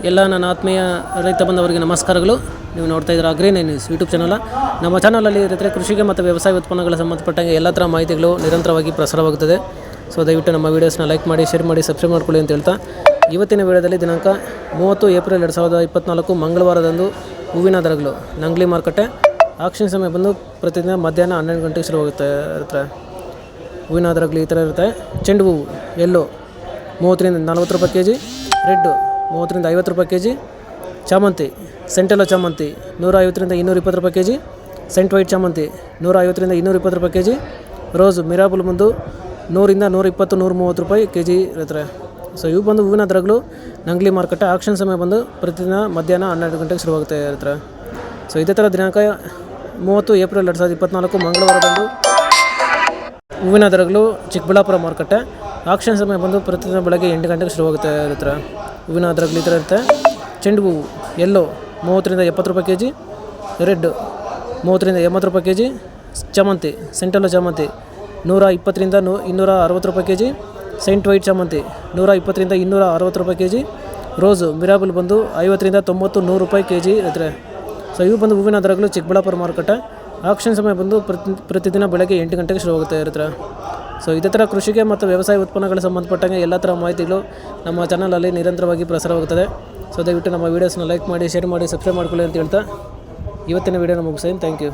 ಎಲ್ಲ ನನ್ನ ಆತ್ಮೀಯ ರೈತ ಬಂದವರಿಗೆ ನಮಸ್ಕಾರಗಳು. ನೀವು ನೋಡ್ತಾ ಇದ್ದೀರಾ ಅಗ್ರಿ ನ್ಯೂಸ್ ಯೂಟ್ಯೂಬ್ ಚಾನಲ್. ನಮ್ಮ ಚಾನಲಲ್ಲಿ ರೈತರ ಕೃಷಿಗೆ ಮತ್ತು ವ್ಯವಸಾಯ ಉತ್ಪನ್ನಗಳ ಸಂಬಂಧಪಟ್ಟಂಗೆ ಎಲ್ಲ ಥರ ಮಾಹಿತಿಗಳು ನಿರಂತರವಾಗಿ ಪ್ರಸಾರವಾಗುತ್ತದೆ. ಸೊ ದಯವಿಟ್ಟು ನಮ್ಮ ವೀಡಿಯೋಸ್ನ ಲೈಕ್ ಮಾಡಿ, ಶೇರ್ ಮಾಡಿ, ಸಬ್ಸ್ಕ್ರೈಬ್ ಮಾಡ್ಕೊಳ್ಳಿ ಅಂತ ಹೇಳ್ತಾ, ಇವತ್ತಿನ ವಿಡಿಯೋದಲ್ಲಿ ದಿನಾಂಕ 30 ಏಪ್ರಿಲ್ 2024 ಮಂಗಳವಾರದಂದು ಹೂವಿನ ದರಗಳು ನಂಗ್ಲಿ ಮಾರುಕಟ್ಟೆ. ಆಕ್ಷನ್ ಸಮಯ ಬಂದು ಪ್ರತಿದಿನ ಮಧ್ಯಾಹ್ನ 12 ಗಂಟೆಗೆ ಶುರುವಾಗುತ್ತೆ. ಹೂವಿನ ದರಗಳು ಈ ಥರ ಇರುತ್ತೆ. ಚೆಂಡು ಹೂವು ಎಲ್ಲೋ 30 ರಿಂದ 40 ರೂಪಾಯಿ kg, ರೆಡ್ 30 ರಿಂದ 50 ರೂಪಾಯಿ kg, ಚಾಮಂತಿ ಸೆಂಟೆಲ್ಲೋ ಚಾಮಂತಿ 150 ರಿಂದ 220 ರೂಪಾಯಿ kg, ಸೆಂಟ್ ವೈಟ್ ಚಾಮಂತಿ 150 ರಿಂದ 220 ರೂಪಾಯಿ kg, ರೋಸ್ ಮಿರಾಬಲ್ ಬಂದು 100 ರಿಂದ 120 130 ರೂಪಾಯಿ kg ಇರ್ತಾರೆ. ಸೊ ಇವು ಬಂದು ಹೂವಿನ ದರಗಳು ನಂಗ್ಲಿ ಮಾರುಕಟ್ಟೆ. ಆಕ್ಷನ್ ಸಮಯ ಬಂದು ಪ್ರತಿದಿನ ಮಧ್ಯಾಹ್ನ 12 ಗಂಟೆಗೆ ಶುರುವಾಗುತ್ತೆ ಇರ್ತಾರೆ. ಸೊ ಇದೇ ಥರ ದಿನಾಂಕ 30 ಏಪ್ರಿಲ್ 2024 ಮಂಗಳವಾರದಂದು ಹೂವಿನ ದರಗಳು ಚಿಕ್ಕಬಳ್ಳಾಪುರ ಮಾರುಕಟ್ಟೆ. ಆಕ್ಷನ್ ಸಮಯ ಬಂದು ಪ್ರತಿದಿನ ಬೆಳಗ್ಗೆ 8 ಗಂಟೆಗೆ ಶುರುವಾಗುತ್ತೆ ಇರ್ತಾರೆ. ಹೂವಿನ ದರಗಳು ಈ ಥರ ಇರುತ್ತೆ. ಚೆಂಡು ಹೂವು ಎಲ್ಲೋ 30 ರಿಂದ 70 ರೂಪಾಯಿ kg, ರೆಡ್ 30 ರಿಂದ 80 ರೂಪಾಯಿ kg, ಚಾಮಂತಿ ಸೆಂಟೆಲ್ಲೋ ಚಾಮಂತಿ 120 ರಿಂದ 260 ರೂಪಾಯಿ kg, ಸೆಂಟ್ ವೈಟ್ ಚಾಮಂತಿ 120 ರಿಂದ 260 ರೂಪಾಯಿ kg, ರೋಸು ಮಿರಾಬಲ್ ಬಂದು 50 ರಿಂದ 90 100 ರೂಪಾಯಿ kg ಇರ್ತಾರೆ. ಸೊ ಇವು ಬಂದು ಹೂವಿನ ದರಗಳು ಚಿಕ್ಕಬಳ್ಳಾಪುರ ಮಾರುಕಟ್ಟೆ. ಆಕ್ಷನ್ ಸಮಯ ಬಂದು ಪ್ರತಿದಿನ ಬೆಳಗ್ಗೆ 8 ಗಂಟೆಗೆ ಶುರುವಾಗುತ್ತೆ ಇರ್ತಾರೆ. ಸೊ ಇದೇ ಥರ ಕೃಷಿಗೆ ಮತ್ತು ವ್ಯವಸಾಯ ಉತ್ಪನ್ನಗಳಿಗೆ ಸಂಬಂಧಪಟ್ಟಂಗೆ ಎಲ್ಲ ಥರ ಮಾಹಿತಿಗಳು ನಮ್ಮ ಚಾನಲಲ್ಲಿ ನಿರಂತರವಾಗಿ ಪ್ರಸಾರವಾಗುತ್ತದೆ. ಸೊ ದಯವಿಟ್ಟು ನಮ್ಮ ವೀಡಿಯೋಸ್ನ ಲೈಕ್ ಮಾಡಿ, ಶೇರ್ ಮಾಡಿ, ಸಬ್ಸ್ಕ್ರೈಬ್ ಮಾಡ್ಕೊಳ್ಳಿ ಅಂತ ಹೇಳ್ತಾ ಇವತ್ತಿನ ವೀಡಿಯೋನ ಮುಗಿಸ್ತೇನೆ. Thank you.